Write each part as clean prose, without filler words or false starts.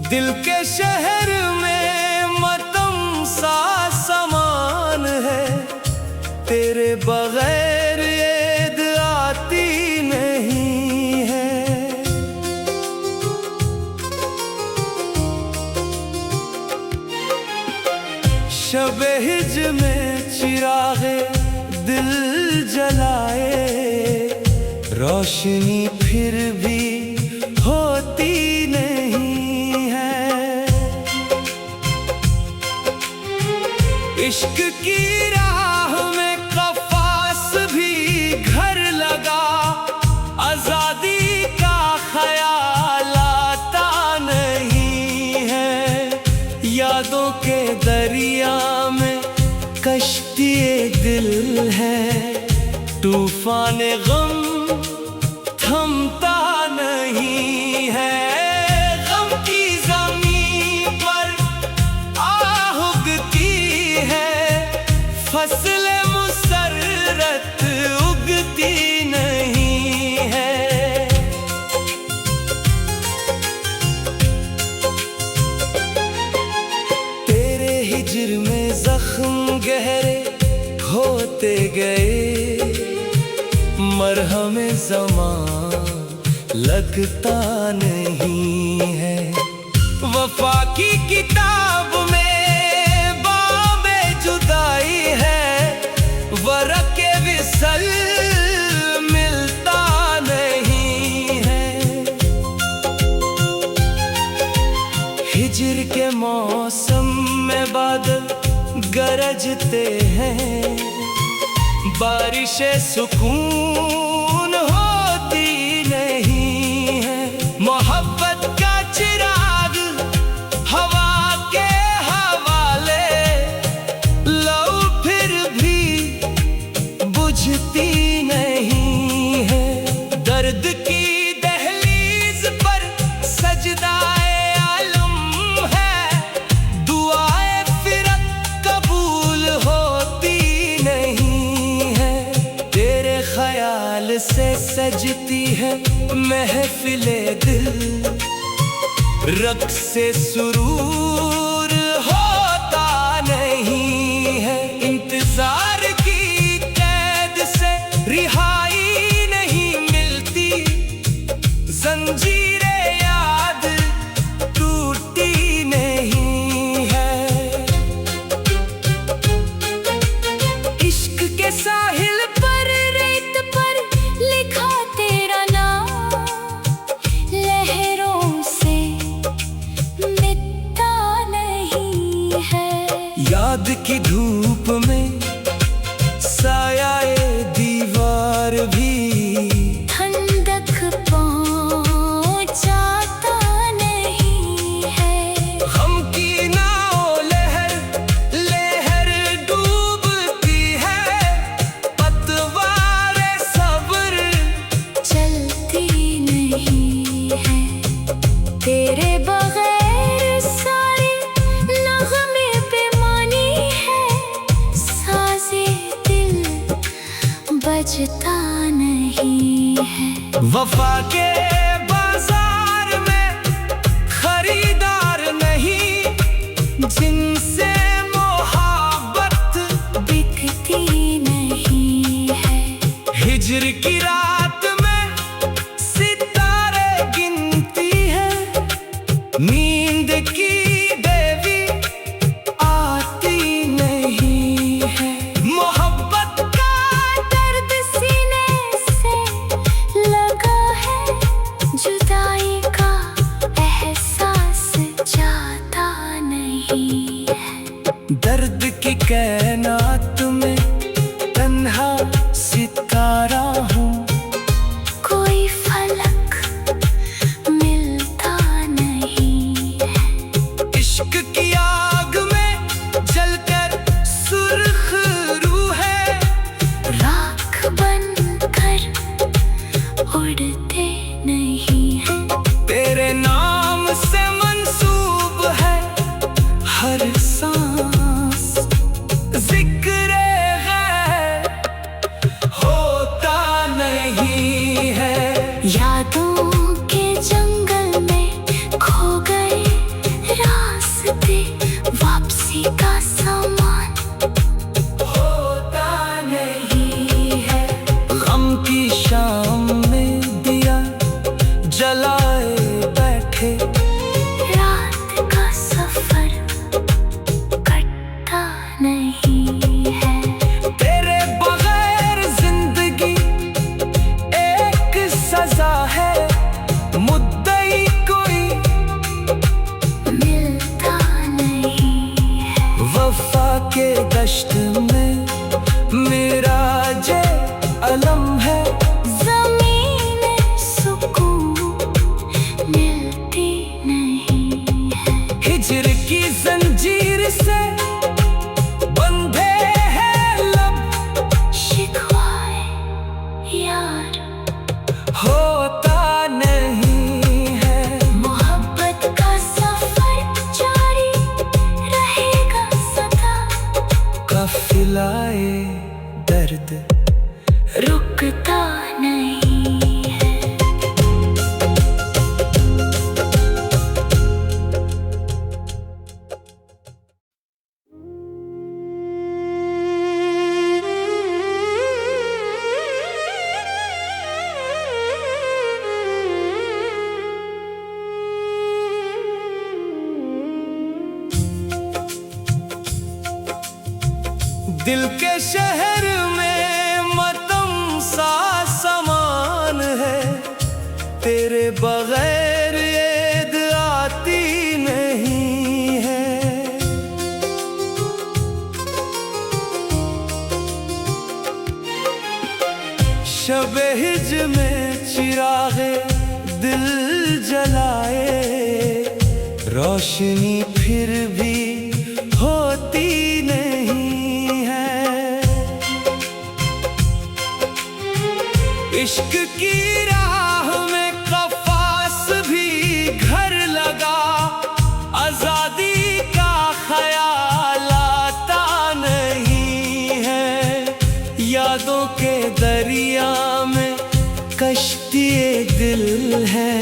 दिल के शहर में मतम सा समान है, तेरे बगैर ईद आती नहीं है। शब हिज्र में चिरागे दिल जलाए, रोशनी फिर भी होती नहीं है। इश्क की राह में कफास भी घर लगा, आजादी का ख्याल आता नहीं है। यादों के दरिया में कश्ती दिल है, तूफान गम थमता नहीं है। गम की ज़मीन पर आह उगती है, फसल मुसर्रत उगती नहीं है। तेरे हिज्र में जख्म गहरे होते गए, मरहम ज़मान लगता नहीं है। वफा की किताब में बाबे जुदाई है, वरक़े विसल मिलता नहीं है। हिज्र के मौसम में बादल गरजते हैं, बारिशें सुकून होती नहीं है। मोहब्बत का चिराग हवा के हवाले, लौ फिर भी बुझती नहीं है। दर्द की दहलीज पर सजदाए आलम है, दुआए फिरक कबूल होती नहीं है। तेरे ख्याल से सजती है महफिले दिल, रक़्स से सुरूर होता नहीं है। इंतजार की कैद से रिहाई नहीं मिलती, जंजीरे याद टूटती नहीं है। इश्क के साहिल पर रेत पर लिखा तेरा नाम, लहरों से मिटता नहीं है। याद की धूप में सायाए दीवार भी ठंडक पहुंचाता नहीं है। गम की नाव लहर लहर डूबती है, पतवारे सब्र चलती नहीं है। तेरे बगैर सारे नग़मे बेमानी है, साज़े दिल बजता नहीं है। वफा के बाजार में खरीदार नहीं, जिनसे मोहब्बत बिकती नहीं है। हिज्र की रात में सितारे गिनती है, नींद की देवी आती नहीं है। मोहब्बत का दर्द सीने से लगा है, जुदाई का एहसास जाता नहीं है। दर्द की कैनात में तन्हा सितारा हूँ, कोई फलक मिलता नहीं है। इश्क की आग में जलकर सुर्ख रूह है, राख बनकर उड़ते नहीं है। तेरे नाम से मंसूब है हर लाए बैठे। रात का सफर कटता नहीं है। तेरे बगैर जिंदगी एक सजा है, मुद्दई कोई मिलता नहीं है। वफा के दश्त में मेरा जे अलम है। ज़मीन सुकून मिलती नहीं है। हिजर की जंजीर से बंधे हैं लब, शिकवाए यार होता नहीं है। मोहब्बत का सफर जारी रहेगा सदा। काफिलाए दर्द रुकता नहीं है। दिल के शहर में मतम सा समान है, तेरे बगैर ईद आती नहीं है। शबे हिज्र में चिरागे दिल जलाए, रोशनी फिर भी होती नहीं है। इश्क की राह में कफास भी घर लगा, आजादी का ख्याल आता नहीं है। यादों के दरिया में कश्ती दिल है,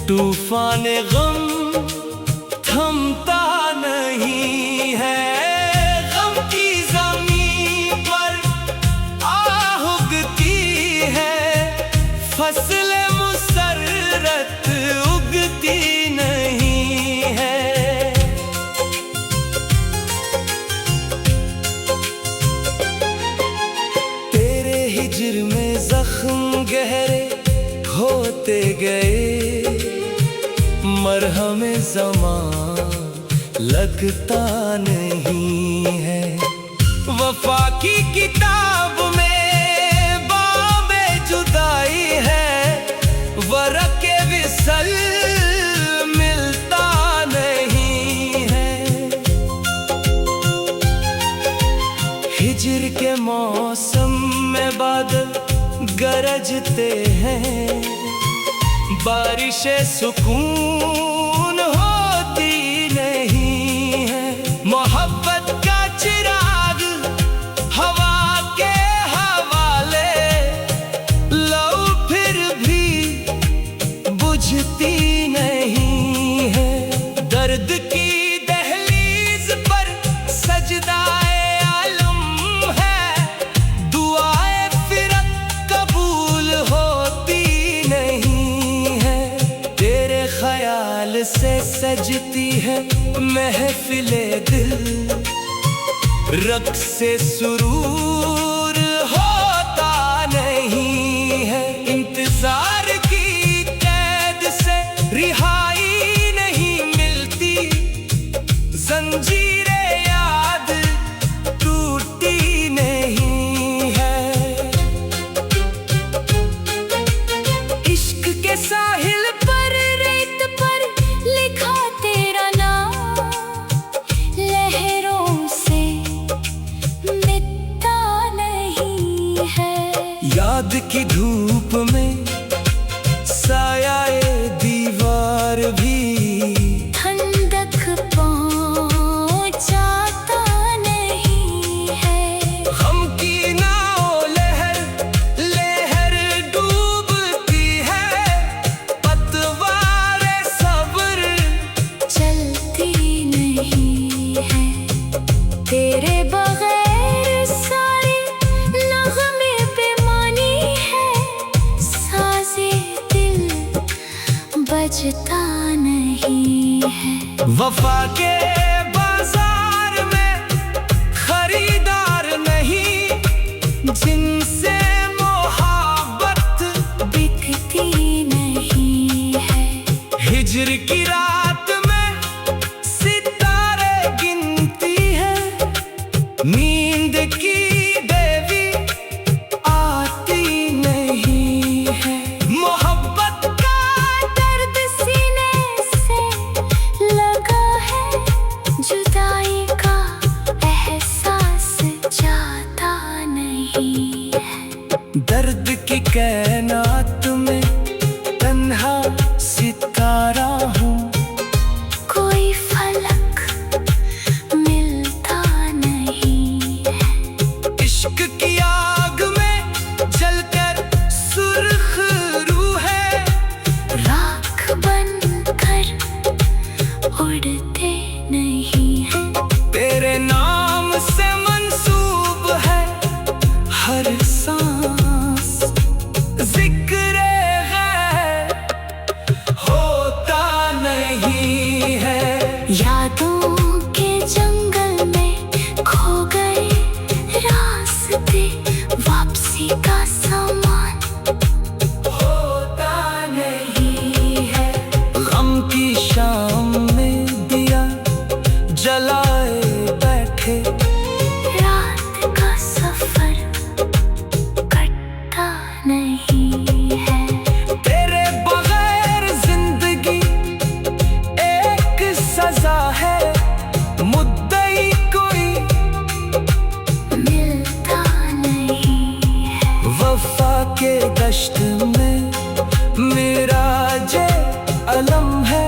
तूफान गम थमता नहीं है। गम की ज़मीन पर आह उगती है, फसल मुसर्रत उगती नहीं है। तेरे हिज्र में जख्म गहरे होते गए, मरहम ज़मान लगता नहीं है। वफा की किताब में बाबे जुदाई है, वरक़े विसल मिलता नहीं है। हिज्र के मौसम में बादल गरजते हैं, बारिशें सुकून होती नहीं है। मोहब्बत का चिराग हवा के हवाले, लो फिर भी बुझती नहीं है। दर्द की दहलीज पर सजदाए आलम है, दुआए फिरत कबूल होती नहीं है। तेरे ख्याल से सजती है महफिले दिल, रक़्स से सुरूर होता नहीं है। इंतजार की कैद से रिहाई नहीं मिलती, जंजीरे याद टूटी नहीं है। इश्क के साहिल पर रेत पर लिखा तेरा नाम, लहरों से मिटता नहीं है। याद की धूप में सायाए दीवार भी ठंडक पहुंचाता नहीं है। हम की नाव लहर लहर डूबती है, पतवार सब्र चलती नहीं है। तेरे बगैर सारे नगमे बेमानी है, बजता नहीं है। वफा के बाजार में खरीदार नहीं, जिनसे मोहब्बत बिकती नहीं है। हिज्र की रात में सितारे गिनती है, नींद की देवी आती नहीं है। मोहब्बत का दर्द सीने से लगा है, जुदाई का एहसास जाता नहीं है। दर्द की कैनात में तन्हा सितारा हूँ, कोई फलक मिलता नहीं है। इश्क की आग में जलकर सुर्ख रूह है, राख बनकर उड़ते नहीं है। तेरे नाम से मंसूब है हर सांस, जिक्र है होता नहीं है। यादों के जंगल में खो गए रास्ते, वापसी का सामान होता नहीं है। गम की शाम में दिया जलाए बैठे, रात का सफर कटता नहीं है। तेरे बगैर जिंदगी एक सजा है, मुद्दई कोई मिलता नहीं है। वफा के दश्त में मेरा जे अलम है,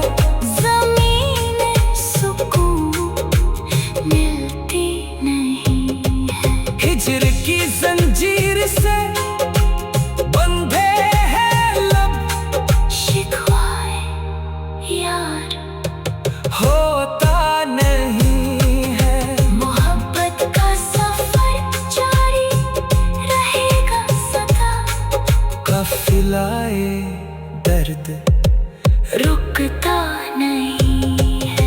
ज़मीन सुकून मिलती नहीं है। हिज्र की जंजीर से बंधे हैं लब, शिकवाए यार होता नहीं है। मोहब्बत का सफर जारी रहेगा सदा, काफिलाए दर्द रुकता नहीं है।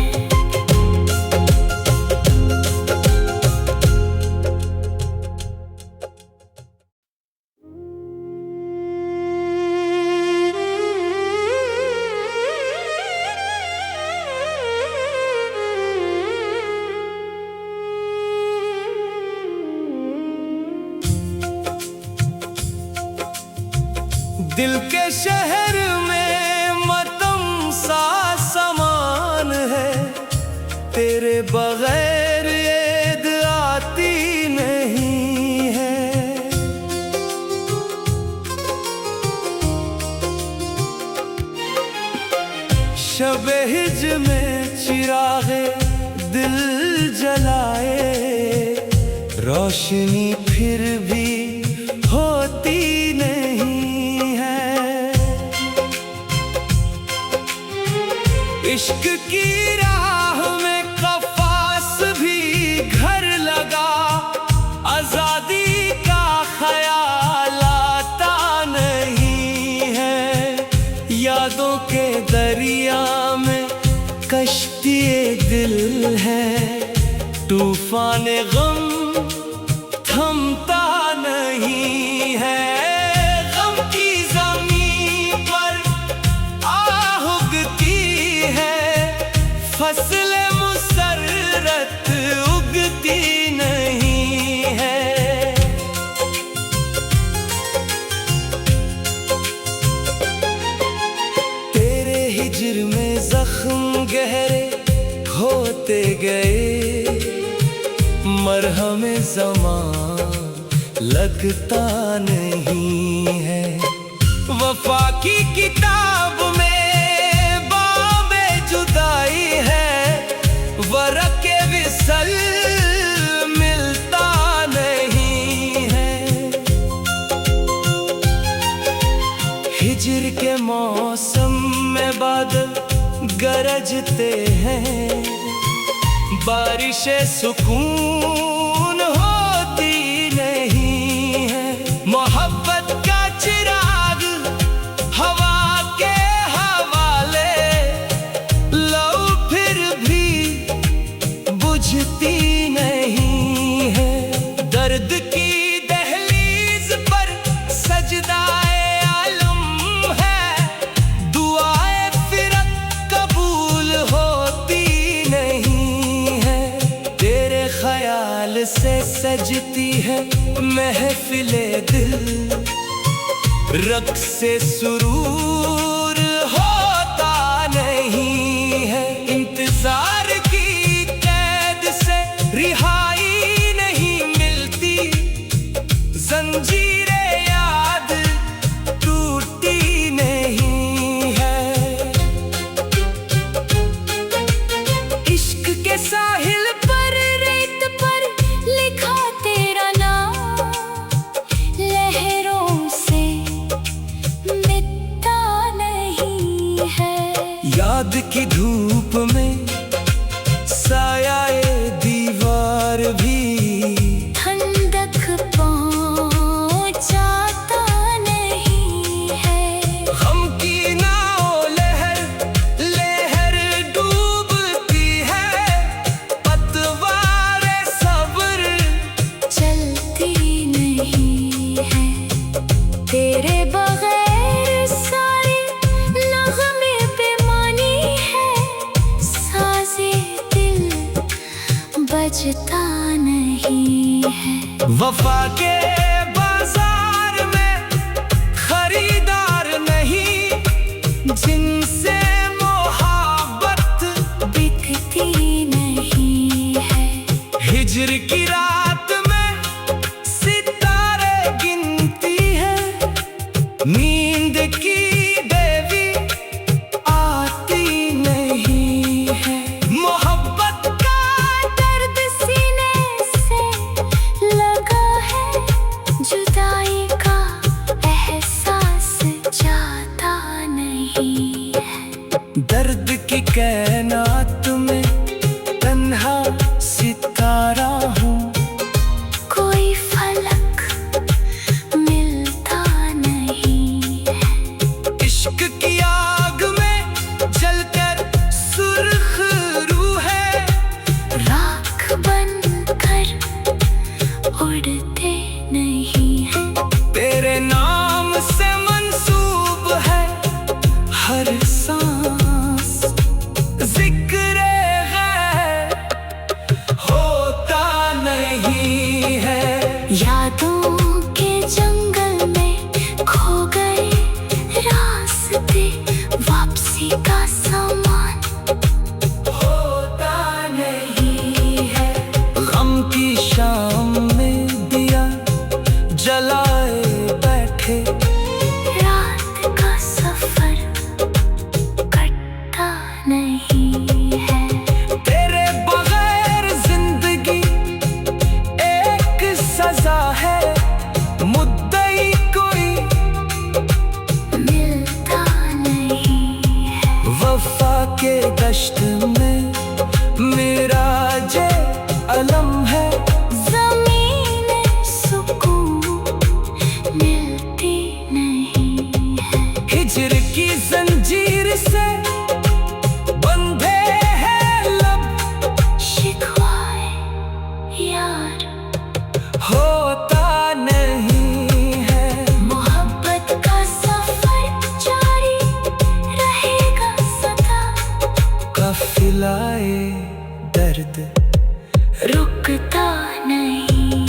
दिल के शहर में मतम सा समान है, तेरे बगैर ईद आती नहीं है। शब हिज्र में चिरागे दिल जलाए, रोशनी फिर भी होती नहीं है। इश्क की राह में कफास भी घर लगा, आजादी का ख्याल आता नहीं है। यादों के दरिया में कश्ती दिल है, तूफान गम थमता नहीं है। गम की ज़मीन पर आह उगती है, फसल मुसर्रत उगती नहीं है। तेरे हिज्र में जख्म गहरे होते गए, मरहम ज़मान लगता नहीं है। वफा की किताब में बाबे जुदाई है, वरक़ विसल मिलता नहीं है। हिज्र के मौसम में बादल गरजते हैं, बारिशें सुकून होती नहीं है। मोहब्बत का चिराग हवा के हवाले सजती है महफिले दिल, रक़्स से सुरूर होता नहीं है। इंतजार की कैद से रिहाई नहीं मिलती, जंजीरें याद टूटी नहीं है। इश्क के साहिल पर रेत पर लिखा तेरा नाम, लहरों से मिटता नहीं है। याद की धूप में साया दीवार भी ठंडक पहुंचाता नहीं है। हम की नाव लहर लहर डूबती है, पतवार सब्र चलती नहीं है। तेरे बगैर सारे नग़मे बेमानी है, साज़े दिल बजता नहीं है। वफा के बाजार में खरीदार नहीं, जिनसे मोहब्बत बिकती नहीं है। हिज्र की रात में सितारे गिनती है, नींद की देवी आती नहीं है। मोहब्बत का दर्द सीने से लगा है, जुदाई का एहसास जाता नहीं है। दर्द की कैनात में तन्हा सितारा हूँ, कोई फलक मिलता नहीं है। इश्क की आग में जलकर सुर्ख रूह है, राख बनकर उड़ते नहीं है। तेरे नाम से मंसूब है हर सांस, जिक्र गैर होता नहीं है। यादों के जंगल में खो गए रास्ते, वापसी का सामान होता नहीं है। गम की शाम में दिया जलाए बैठे, रात का सफर कटता नहीं है। तेरे बगैर जिंदगी एक सजा है, मुद्दई कोई मिलता नहीं है। वफा के दश्त में मेरा जे अलम है, ज़मीन सुकून मिलती नहीं है। हिज्र की जंजीर से बंधे हैं लब, शिकवाए यार होता नहीं है। मोहब्बत का सफर जारी रहेगा सदा, काफिलाए दर्द रुकता नहीं